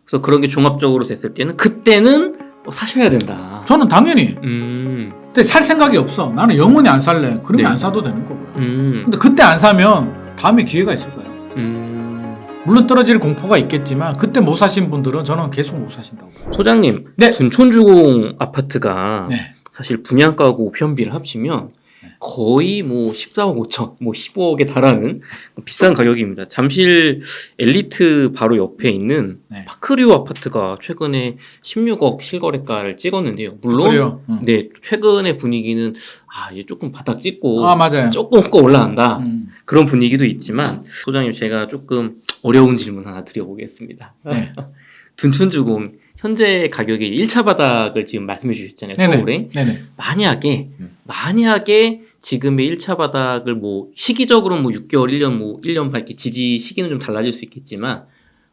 그래서 그런 게 종합적으로 됐을 때는 그때는 사셔야 된다. 저는 당연히 근데 살 생각이 없어. 나는 영원히 안 살래. 그러면 네. 안 사도 되는 거고요. 근데 그때 안 사면 다음에 기회가 있을 거예요. 물론 떨어질 공포가 있겠지만 그때 못 사신 분들은 저는 계속 못 사신다고 봐요. 소장님, 네. 둔촌주공 아파트가 네. 사실 분양가하고 옵션비를 합치면 거의 뭐 14억 5천, 뭐 15억에 달하는 비싼 가격입니다. 잠실 엘리트 바로 옆에 있는 네. 파크류 아파트가 최근에 16억 실거래가를 찍었는데요. 물론 그래요. 네, 최근의 분위기는 이제 조금 바닥 찍고 맞아요. 조금 올라간다. 음. 그런 분위기도 있지만 소장님 제가 조금 어려운 질문 하나 드려보겠습니다. 네. 둔촌주공 현재 가격이 1차 바닥을 지금 말씀해 주셨잖아요. 네네. 서울에. 네네. 만약에 지금의 1차 바닥을 뭐 시기적으로 뭐 6개월, 1년, 뭐 1년 반 이렇게 지지 시기는 좀 달라질 수 있겠지만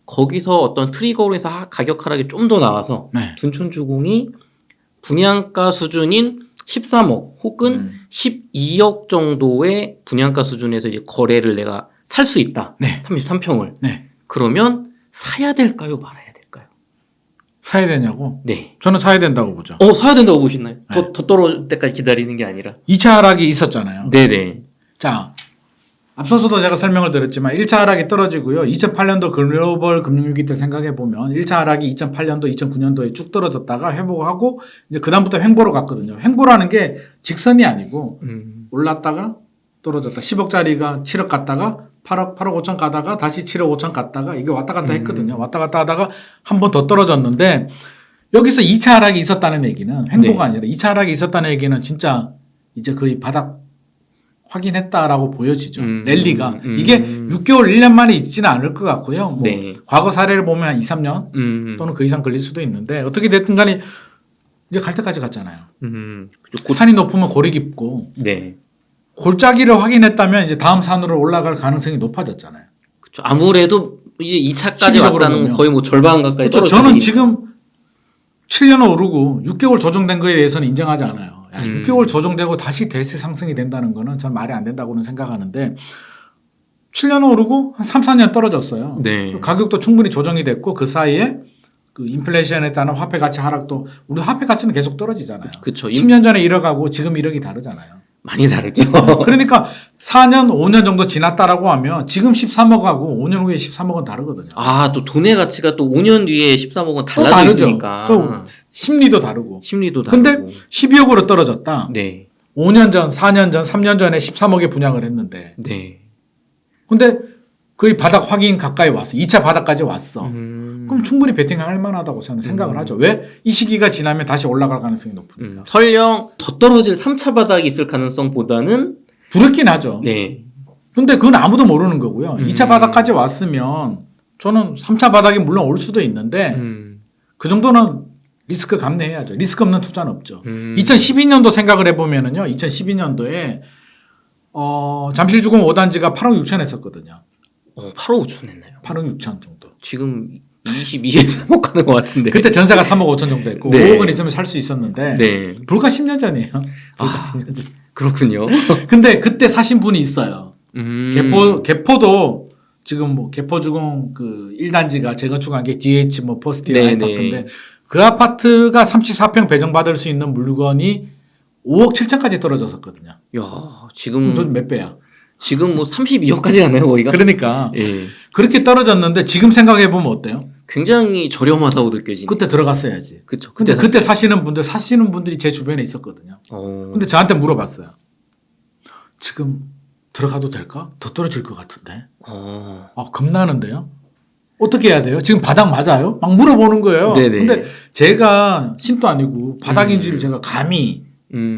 거기서 어떤 트리거로 해서 가격 하락이 좀 더 나와서 네. 둔촌주공이 분양가 수준인 13억 혹은 12억 정도의 분양가 수준에서 이제 거래를 내가 살 수 있다. 네. 33평을. 네. 그러면 사야 될까요? 말아야 될까요? 사야 되냐고? 네. 저는 사야 된다고 보죠. 사야 된다고 보시나요? 네. 더 떨어질 때까지 기다리는 게 아니라. 2차 하락이 있었잖아요. 네네. 자, 앞서서도 제가 설명을 드렸지만 1차 하락이 떨어지고요. 2008년도 글로벌 금융위기 때 생각해 보면 1차 하락이 2008년도, 2009년도에 쭉 떨어졌다가 회복하고 이제 그다음부터 횡보로 갔거든요. 횡보라는 게 직선이 아니고 올랐다가 떨어졌다. 10억짜리가 7억 갔다가 8억 5천 가다가 다시 7억 5천 갔다가 이게 왔다 갔다 했거든요. 왔다 갔다 하다가 한 번 더 떨어졌는데 여기서 2차 하락이 있었다는 얘기는 횡보가 아니라 2차 하락이 있었다는 얘기는 진짜 이제 거의 바닥 확인했다라고 보여지죠. 랠리가. 이게 6개월, 1년 만에 있지는 않을 것 같고요. 뭐 네. 과거 사례를 보면 한 2, 3년 또는 그 이상 걸릴 수도 있는데 어떻게 됐든 간에 이제 갈 때까지 갔잖아요. 산이 높으면 골이 깊고 네. 골짜기를 확인했다면 이제 다음 산으로 올라갈 가능성이 높아졌잖아요. 그렇죠. 아무래도 이제 2차까지 시기적으로 왔다는 건 보면. 거의 뭐 절반 가까이 그렇죠. 떨어져. 저는 지금 7년 오르고 6개월 조정된 거에 대해서는 인정하지 않아요. 6개월 조정되고 다시 대세 상승이 된다는 거는 저는 말이 안 된다고는 생각하는데 7년 오르고 한 3, 4년 떨어졌어요. 네. 가격도 충분히 조정이 됐고 그 사이에 그 인플레이션에 따른 화폐 가치 하락도 우리 화폐 가치는 계속 떨어지잖아요. 그렇죠. 10년 전에 1억하고 지금 1억이 다르잖아요. 많이 다르죠. 그러니까 4년, 5년 정도 지났다라고 하면 지금 13억하고 5년 후에 13억은 다르거든요. 또 돈의 가치가 또 5년 뒤에 13억은 또 달라져 다르죠. 있으니까. 그 심리도 다르고. 심리도 다르고. 근데 12억으로 떨어졌다. 네. 5년 전, 4년 전, 3년 전에 13억에 분양을 했는데. 네. 근데 거의 바닥 확인 가까이 왔어. 2차 바닥까지 왔어. 그럼 충분히 베팅할 만하다고 저는 생각을 하죠. 왜? 이 시기가 지나면 다시 올라갈 가능성이 높으니까. 설령 더 떨어질 3차 바닥이 있을 가능성보다는 두렵긴 하죠. 네. 근데 그건 아무도 모르는 거고요. 2차 바닥까지 왔으면 저는 3차 바닥이 물론 올 수도 있는데 그 정도는 리스크 감내해야죠. 리스크 없는 투자는 없죠. 2012년도 생각을 해보면은요. 2012년도에 잠실주공 5단지가 8억 6천 했었거든요. 8억 5천 했나요? 8억 6천 정도. 지금 23억 가는 것 같은데. 그때 전세가 3억 5천 정도 했고 네. 5억은 있으면 살 수 있었는데 네. 불과 10년 전이에요. 불과 10년 전. 그렇군요. 근데 그때 사신 분이 있어요. 음. 개포도 지금 뭐 개포주공 그 1단지가 재건축한 게 DH 뭐 퍼스트 네네. 아파트인데 그 아파트가 34평 배정받을 수 있는 물건이 5억 7천까지 떨어졌었거든요. 야, 지금 몇 배야? 지금 뭐 32억까지 가나요, 거기가? 그러니까 예. 그렇게 떨어졌는데 지금 생각해 보면 어때요? 굉장히 저렴하다고 느껴지네. 그때 들어갔어야지. 그렇죠. 근데 그때 사시는 분들이 제 주변에 있었거든요. 근데 저한테 물어봤어요. 지금 들어가도 될까? 더 떨어질 것 같은데. 겁나는데요? 어떻게 해야 돼요? 지금 바닥 맞아요? 막 물어보는 거예요. 네네. 근데 제가 신도 아니고 바닥인지를 제가 감히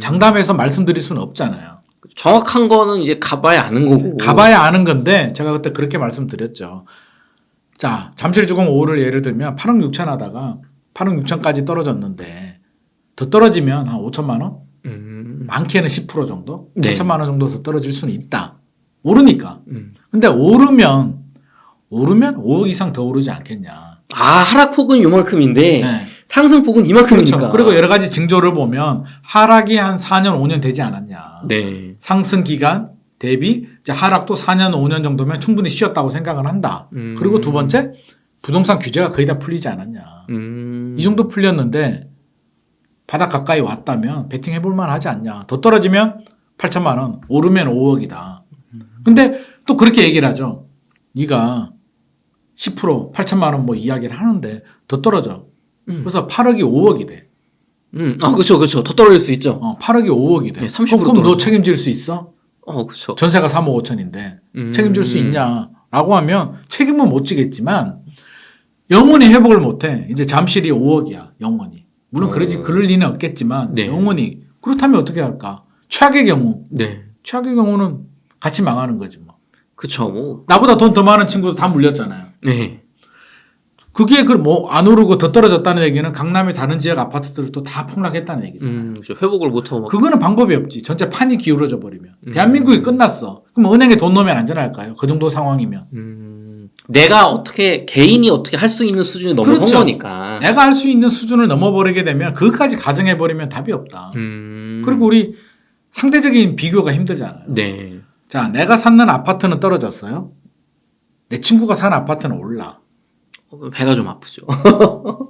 장담해서 말씀드릴 수는 없잖아요. 정확한 거는 이제 가봐야 아는 거고. 가봐야 아는 건데 제가 그때 그렇게 말씀드렸죠. 자, 잠실주공 5를 예를 들면 8억 6천 하다가 8억 6천까지 떨어졌는데 더 떨어지면 한 5천만 원? 많게는 10% 정도? 네. 5천만 원 정도 더 떨어질 수는 있다. 오르니까. 근데 오르면 5억 이상 더 오르지 않겠냐. 하락폭은 요만큼인데 네. 상승폭은 이만큼이니까. 그렇죠. 그리고 여러 가지 징조를 보면 하락이 한 4년, 5년 되지 않았냐. 네. 상승 기간 대비 이제 하락도 4년, 5년 정도면 충분히 쉬었다고 생각을 한다. 그리고 두 번째, 부동산 규제가 거의 다 풀리지 않았냐. 이 정도 풀렸는데 바닥 가까이 왔다면 베팅 해볼 만하지 않냐. 더 떨어지면 8천만 원, 오르면 5억이다. 근데 또 그렇게 얘기를 하죠. 네가 10% 8천만 원 뭐 이야기를 하는데 더 떨어져. 그래서 8억이 5억이 돼. 그렇죠. 더 떨어질 수 있죠. 8억이 5억이 돼. 네, 30% 그럼 너 떨어져. 책임질 수 있어? 그렇죠. 전세가 3억 5천인데 책임질 수 있냐라고 하면 책임은 못 지겠지만 영원히 회복을 못해. 이제 잠실이 5억이야. 영원히. 물론 그럴 리는 없겠지만 네. 영원히. 그렇다면 어떻게 할까? 최악의 경우. 네. 최악의 경우는 같이 망하는 거지 뭐. 그렇죠. 뭐. 나보다 돈 더 많은 친구도 다 물렸잖아요. 네. 그게 뭐 안 오르고 더 떨어졌다는 얘기는 강남의 다른 지역 아파트들도 다 폭락했다는 얘기잖아요. 그렇죠. 회복을 못하고 막. 그거는 방법이 없지. 전체 판이 기울어져 버리면. 대한민국이 끝났어. 그럼 은행에 돈 넣으면 안전할까요? 그 정도 상황이면. 내가 어떻게 개인이 어떻게 할 수 있는 수준이 넘어선 그렇죠. 거니까. 내가 할 수 있는 수준을 넘어버리게 되면 그것까지 가정해 버리면 답이 없다. 그리고 우리 상대적인 비교가 힘들잖아요. 네. 자, 내가 사는 아파트는 떨어졌어요. 내 친구가 사는 아파트는 올라. 배가 좀 아프죠.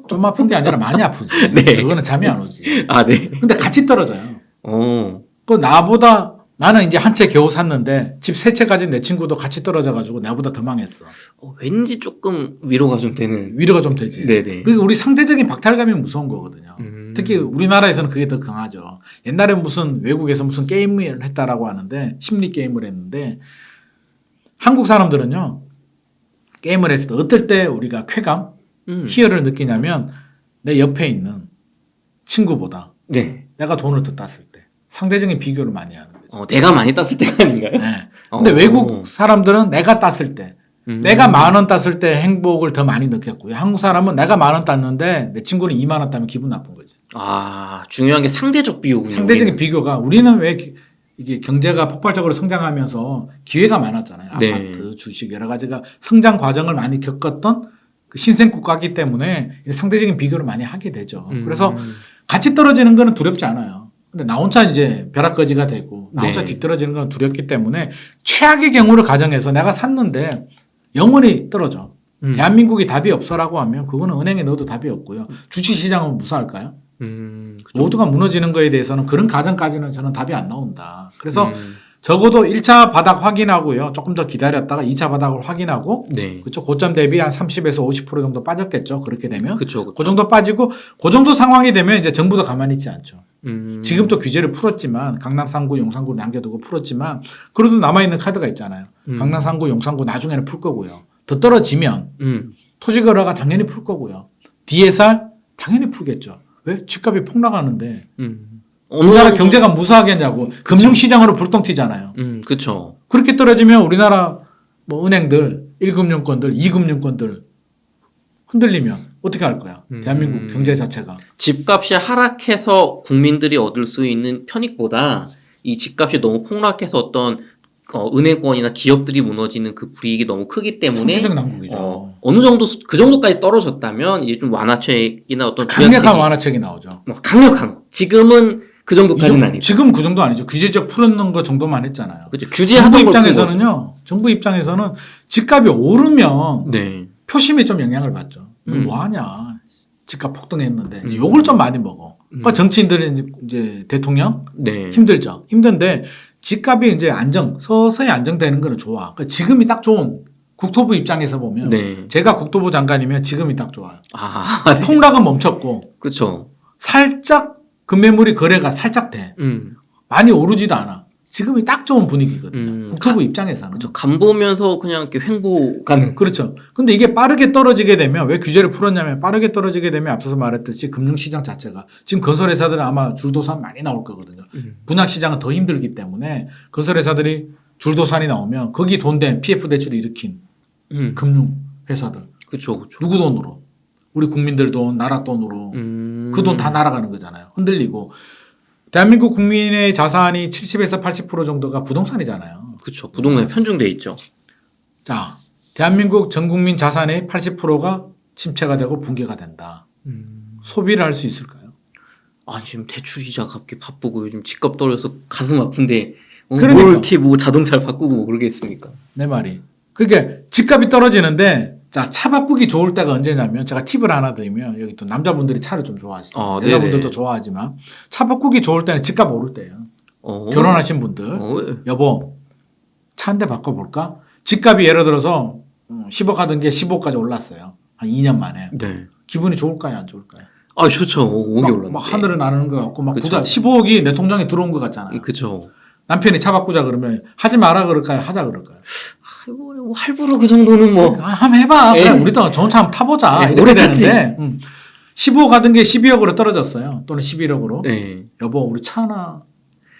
좀 아픈 게 아니라 많이 아프지. 네. 그거는 잠이 안 오지. 네. 근데 같이 떨어져요. 어. 그 나보다 나는 이제 한 채 겨우 샀는데 집 세 채 가진 내 친구도 같이 떨어져가지고 나보다 더 망했어. 왠지 조금 위로가 좀 되는. 위로가 좀 되지. 네네. 그게 우리 상대적인 박탈감이 무서운 거거든요. 특히 우리나라에서는 그게 더 강하죠. 옛날에 무슨 외국에서 무슨 게임을 했다라고 하는데 심리 게임을 했는데 한국 사람들은요. 게임을 했을 때 어떨 때 우리가 쾌감, 희열을 느끼냐면 내 옆에 있는 친구보다 네. 내가 돈을 더 땄을 때 상대적인 비교를 많이 하는 거죠. 내가 많이 땄을 때가 아닌가요? 네. 근데 외국 사람들은 내가 땄을 때 내가 10,000원 땄을 때 행복을 더 많이 느꼈고요. 한국 사람은 내가 10,000원 땄는데 내 친구는 20,000원 따면 기분 나쁜 거지. 중요한 게 상대적 비교군요. 상대적인 비교가 우리는 왜 이게 경제가 폭발적으로 성장하면서 기회가 많았잖아요. 네. 아파트, 주식 여러 가지가 성장 과정을 많이 겪었던 그 신생 국가이기 때문에 상대적인 비교를 많이 하게 되죠. 그래서 같이 떨어지는 거는 두렵지 않아요. 근데 나 혼자 이제 벼락거지가 되고 나 혼자 네. 뒤떨어지는 건 두렵기 때문에 최악의 경우를 가정해서 내가 샀는데 영원히 떨어져. 대한민국이 답이 없어라고 하면 그거는 은행에 넣어도 답이 없고요. 주식시장은 무사할까요? 그쵸. 모두가 무너지는 거에 대해서는 그런 가정까지는 저는 답이 안 나온다. 그래서 적어도 1차 바닥 확인하고요. 조금 더 기다렸다가 2차 바닥을 확인하고 네. 그렇죠. 고점 대비 한 30에서 50% 정도 빠졌겠죠. 그렇게 되면 그쵸. 그 정도 빠지고 그 정도 상황이 되면 이제 정부도 가만히 있지 않죠. 지금 또 규제를 풀었지만 강남 3구, 용산구 남겨두고 풀었지만 그래도 남아있는 카드가 있잖아요. 강남 3구, 용산구 나중에는 풀 거고요. 더 떨어지면 토지거래가 당연히 풀 거고요. DSR 당연히 풀겠죠. 왜? 집값이 폭락하는데 우리나라 경제가 무사하겠냐고. 금융시장으로 불똥 튀잖아요. 그렇죠. 그렇게 떨어지면 우리나라 뭐 은행들, 1금융권들, 2금융권들 흔들리면 어떻게 할 거야? 대한민국 경제 자체가. 집값이 하락해서 국민들이 얻을 수 있는 편익보다 이 집값이 너무 폭락해서 어떤 은행권이나 기업들이 무너지는 그 불이익이 너무 크기 때문에 총체적 난국이죠. 어느 정도 그 정도까지 떨어졌다면 이제 좀 완화책이나 어떤 강력한 완화책이 나오죠. 강력한 지금은 그 정도까지는 아니죠. 지금 그 정도 아니죠. 규제적 풀는 거 정도만 했잖아요. 그렇죠. 규제하던 정부 입장에서는 집값이 오르면 네. 표심에 좀 영향을 받죠. 뭐 하냐. 집값 폭등했는데 이제 욕을 좀 많이 먹어. 그러니까 정치인들은 이제 대통령 네. 힘들죠. 힘든데 집값이 이제 서서히 안정되는 거는 좋아. 그러니까 지금이 딱 좋은 국토부 입장에서 보면 네. 제가 국토부 장관이면 지금이 딱 좋아요. 네. 폭락은 멈췄고 그렇죠. 살짝 금매물이 거래가 살짝 돼. 많이 오르지도 않아. 지금이 딱 좋은 분위기거든요. 국토부 입장에서는. 그렇죠. 간 보면서 그냥 이렇게 횡보가는. 그렇죠. 근데 이게 빠르게 떨어지게 되면 왜 규제를 풀었냐면 빠르게 떨어지게 되면 앞서서 말했듯이 금융시장 자체가 지금 건설회사들은 아마 줄도산 많이 나올 거거든요. 분양시장은 더 힘들기 때문에 건설회사들이 줄도산이 나오면 거기 돈 된 PF 대출을 일으킨 금융회사들. 그렇죠. 누구 돈으로? 우리 국민들 돈, 나라 돈으로 그 돈 다 날아가는 거잖아요. 흔들리고. 대한민국 국민의 자산이 70에서 80% 정도가 부동산이잖아요. 그렇죠. 부동산에 편중돼 있죠. 자, 대한민국 전 국민 자산의 80%가 침체가 되고 붕괴가 된다. 소비를 할 수 있을까요? 지금 대출 이자 갚기 바쁘고 요즘 집값 떨어져서 가슴 아픈데 그러니까. 뭘 이렇게 뭐 자동차를 바꾸고 뭐 그러겠습니까? 내 말이. 그러니까 집값이 떨어지는데 자, 차 바꾸기 좋을 때가 언제냐면 제가 팁을 하나 드리면 여기 또 남자분들이 차를 좀 좋아하시죠. 네네. 여자분들도 좋아하지만 차 바꾸기 좋을 때는 집값 오를 때예요. 어. 결혼하신 분들 여보 차 한 대 바꿔볼까? 집값이 예를 들어서 10억 하던 게 15억까지 올랐어요. 한 2년 만에. 네. 기분이 좋을까요? 안 좋을까요? 아, 좋죠. 5개 올랐는데. 막 하늘을 나르는 것 같고 막 그쵸. 부자 15억이 내 통장에 들어온 것 같잖아요. 그쵸. 남편이 차 바꾸자 그러면 하지 마라 그럴까요? 하자 그럴까요? 뭐 할부로 그 정도는 뭐. 한번 해봐. 그래, 에이. 우리도 좋은 차 한번 타보자. 네, 이렇게 오래 탔지. 되는데 15억 하던 게 12억으로 떨어졌어요. 또는 11억으로. 네. 여보 우리 차 하나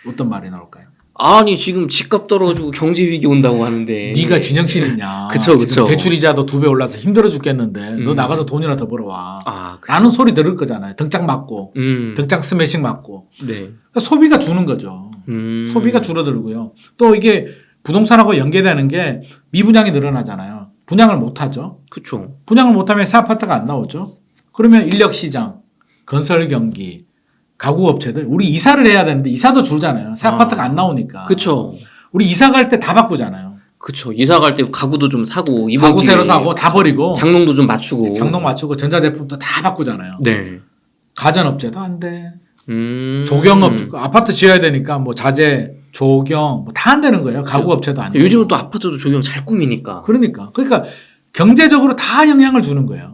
어떤 말이 나올까요? 아니 지금 집값 떨어지고 경제 위기 온다고 하는데. 네가 지정신이냐. 그쵸. 지금 대출 이자도 2배 올라서 힘들어 죽겠는데 너 나가서 돈이나 더 벌어와. 그쵸. 나는 소리 들을 거잖아요. 등짝 맞고 등짝 스매싱 맞고. 네. 그러니까 소비가 주는 거죠. 소비가 줄어들고요. 또 이게 부동산하고 연계되는 게 미분양이 늘어나잖아요. 분양을 못 하죠. 그쵸. 분양을 못하면 새 아파트가 안 나오죠. 그러면 인력 시장, 건설 경기, 가구 업체들 우리 이사를 해야 되는데 이사도 줄잖아요. 새 아파트가 안 나오니까. 그쵸. 우리 이사 갈 때 다 바꾸잖아요. 그쵸. 이사 갈 때 가구도 좀 사고 가구 새로 사고 다 버리고 장롱도 좀 맞추고. 장롱 맞추고 전자제품도 다 바꾸잖아요. 네. 가전업체도 안 돼. 음. 조경업 아파트 지어야 되니까 뭐 자재, 조경 뭐 다 안 되는 거예요. 가구 업체도 안 돼. 요즘은 또 아파트도 조경 잘 꾸미니까. 그러니까 경제적으로 다 영향을 주는 거예요.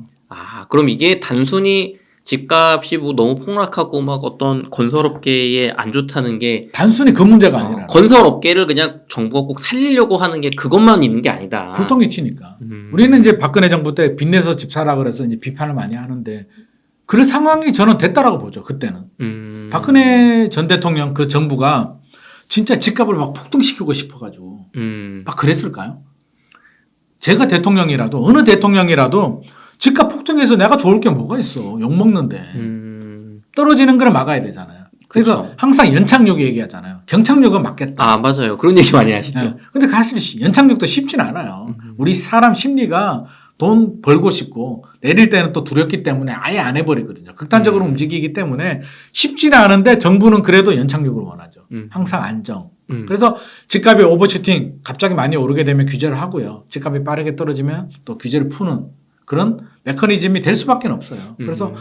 그럼 이게 단순히 집값이 뭐 너무 폭락하고 막 어떤 건설업계에 안 좋다는 게 단순히 그 문제가 아니라 건설업계를 그냥 정부가 꼭 살리려고 하는 게 그것만 있는 게 아니다. 교통이 튀니까. 우리는 이제 박근혜 정부 때 빚내서 집 사라 그래서 이제 비판을 많이 하는데 그 상황이 저는 됐다라고 보죠. 그때는. 박근혜 전 대통령 그 정부가 진짜 집값을 막 폭등시키고 싶어가지고 막 그랬을까요? 제가 대통령이라도 어느 대통령이라도 집값 폭등해서 내가 좋을 게 뭐가 있어. 욕먹는데. 떨어지는 걸 막아야 되잖아요. 그래서 그쵸. 항상 연착륙 얘기하잖아요. 경착륙은 막겠다. 맞아요. 그런 얘기 많이 하시죠. 네. 근데 사실 연착륙도 쉽진 않아요. 우리 사람 심리가 돈 벌고 싶고 내릴 때는 또 두렵기 때문에 아예 안 해버리거든요. 극단적으로 움직이기 때문에 쉽지는 않은데 정부는 그래도 연착륙을 원하죠. 항상 안정. 그래서 집값이 오버슈팅 갑자기 많이 오르게 되면 규제를 하고요. 집값이 빠르게 떨어지면 또 규제를 푸는 그런 메커니즘이 될 수밖에 없어요. 그래서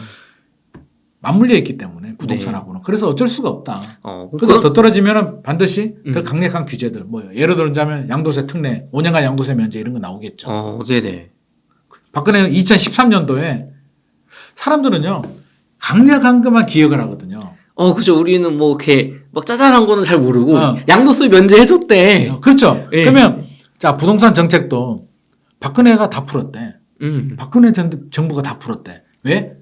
맞물려 있기 때문에 부동산하고는. 그래서 어쩔 수가 없다. 그래서 더 떨어지면 반드시 더 강력한 규제들. 뭐 예를 들자면 양도세 특례, 5년간 양도세 면제 이런 거 나오겠죠. 네네. 박근혜는 2013년도에 사람들은요 강력한 것만 기억을 하거든요. 그죠. 우리는 뭐 이렇게 막 짜잘한 거는 잘 모르고 양도세 면제해줬대. 그렇죠. 그러면 자 부동산 정책도 박근혜가 다 풀었대. 박근혜 정부가 다 풀었대. 왜?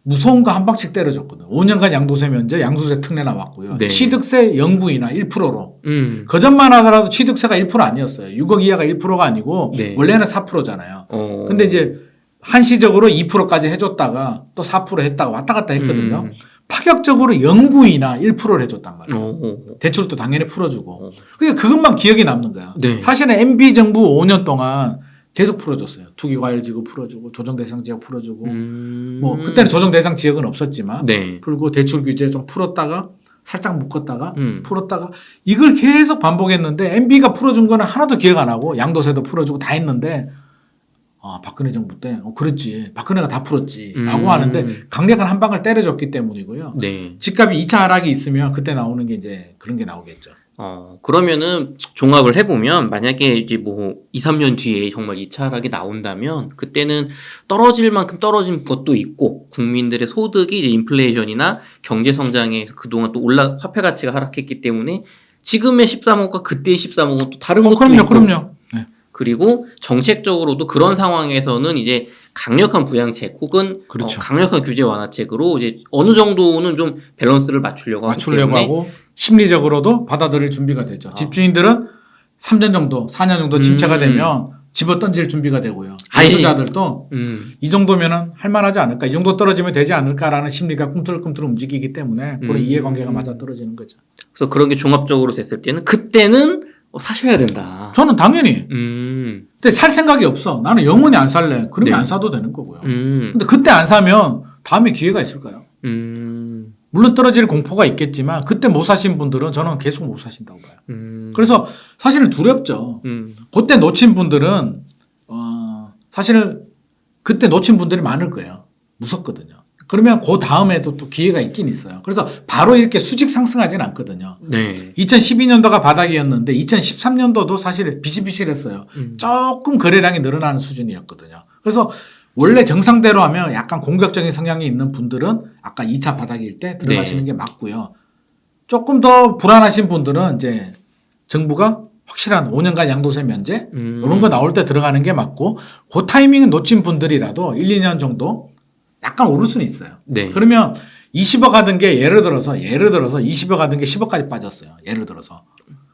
무서운 거 한 방씩 때려줬거든. 5년간 양도세 면제, 양도세 특례 나왔고요. 네. 취득세 영부인하 1%로. 그전만 하더라도 취득세가 1% 아니었어요. 6억 이하가 1%가 아니고 네. 원래는 4%잖아요. 근데 이제 한시적으로 2%까지 해줬다가 또 4% 했다가 왔다 갔다 했거든요. 파격적으로 영부인하 1%를 해줬단 말이에요. 대출도 당연히 풀어주고. 그러니까 그것만 기억에 남는 거야. 네. 사실은 MB 정부 5년 동안 계속 풀어줬어요. 투기과열지구 풀어주고 조정대상지역 풀어주고 뭐 그때는 조정대상 지역은 없었지만 네. 풀고 대출 규제 좀 풀었다가 살짝 묶었다가 풀었다가 이걸 계속 반복했는데 MB가 풀어준 거는 하나도 기억 안 하고 양도세도 풀어주고 다 했는데 박근혜 정부 때 그랬지 박근혜가 다 풀었지 라고 하는데 강력한 한 방을 때려줬기 때문이고요. 네. 집값이 2차 하락이 있으면 그때 나오는 게 이제 그런 게 나오겠죠. 그러면은 종합을 해보면 만약에 이제 뭐 2, 3년 뒤에 정말 2차 하락이 나온다면 그때는 떨어질 만큼 떨어진 것도 있고 국민들의 소득이 이제 인플레이션이나 경제 성장에 그동안 또 화폐 가치가 하락했기 때문에 지금의 13억과 그때의 13억은 또 다른 것도 있고. 그럼요. 네. 그리고 정책적으로도 그런 상황에서는 이제 강력한 부양책 혹은 그렇죠. 강력한 규제 완화책으로 이제 어느 정도는 좀 밸런스를 맞추려고 하고 심리적으로도 받아들일 준비가 되죠. 집주인들은 3년 정도, 4년 정도 침체가 되면 집어 던질 준비가 되고요. 투자자들도 이 정도면은 할만하지 않을까, 이 정도 떨어지면 되지 않을까라는 심리가 꿈틀꿈틀 움직이기 때문에 그런 이해관계가 맞아 떨어지는 거죠. 그래서 그런 게 종합적으로 됐을 때는 그때는 사셔야 된다. 저는 당연히. 근데 살 생각이 없어. 나는 영원히 안 살래. 그러면 네. 안 사도 되는 거고요. 근데 그때 안 사면 다음에 기회가 있을까요? 물론 떨어질 공포가 있겠지만 그때 못 사신 분들은 저는 계속 못 사신다고 봐요. 그래서 사실은 두렵죠. 그때 놓친 분들은 사실은 그때 놓친 분들이 많을 거예요. 무섭거든요. 그러면 그 다음에도 또 기회가 있긴 있어요. 그래서 바로 이렇게 수직 상승하지는 않거든요. 네. 2012년도가 바닥이었는데 2013년도도 사실 비실비실했어요. 조금 거래량이 늘어나는 수준이었거든요. 그래서 원래 정상대로 하면 약간 공격적인 성향이 있는 분들은 아까 2차 바닥일 때 들어가시는 게 맞고요. 조금 더 불안하신 분들은 이제 정부가 확실한 5년간 양도세 면제 이런 거 나올 때 들어가는 게 맞고 그 타이밍 놓친 분들이라도 1, 2년 정도 약간 오를 수는 있어요. 네. 그러면 20억 하던 게 예를 들어서 20억 하던 게 10억까지 빠졌어요. 예를 들어서.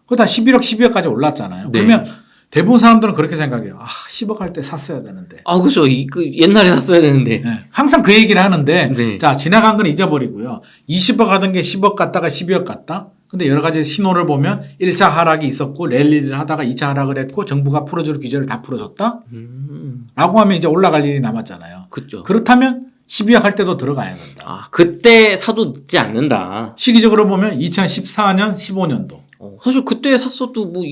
그거 다 11억, 12억까지 올랐잖아요. 네. 그러면 대부분 사람들은 그렇게 생각해요. 10억 할 때 샀어야 되는데. 아, 그죠. 그 옛날에 샀어야 되는데. 네. 항상 그 얘기를 하는데 네. 자, 지나간 건 잊어버리고요. 20억 하던 게 10억 갔다가 12억 갔다. 근데 여러 가지 신호를 보면 1차 하락이 있었고 랠리를 하다가 2차 하락을 했고 정부가 풀어줄 규제를 다 풀어줬다. 라고 하면 이제 올라갈 일이 남았잖아요. 그죠. 그렇다면 12억 할 때도 들어가야 된다. 아, 그때 사도 늦지 않는다. 시기적으로 보면 2014년, 15년도. 사실 그때 샀어도 뭐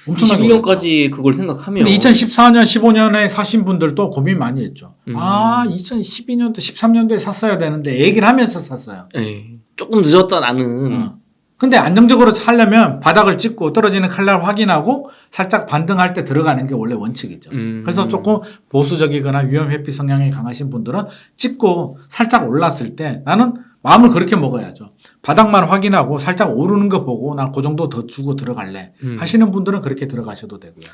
엄청나게 2021년까지 그걸 생각하면. 근데 2014년, 15년에 사신 분들도 고민 많이 했죠. 2012년도, 13년도에 샀어야 되는데 얘기를 하면서 샀어요. 에이, 조금 늦었다 나는. 근데 안정적으로 하려면 바닥을 찍고 떨어지는 칼날 확인하고 살짝 반등할 때 들어가는 게 원래 원칙이죠. 그래서 조금 보수적이거나 위험 회피 성향이 강하신 분들은 찍고 살짝 올랐을 때 나는 마음을 그렇게 먹어야죠. 바닥만 확인하고 살짝 오르는 거 보고 난 그 정도 더 주고 들어갈래 하시는 분들은 그렇게 들어가셔도 되고요.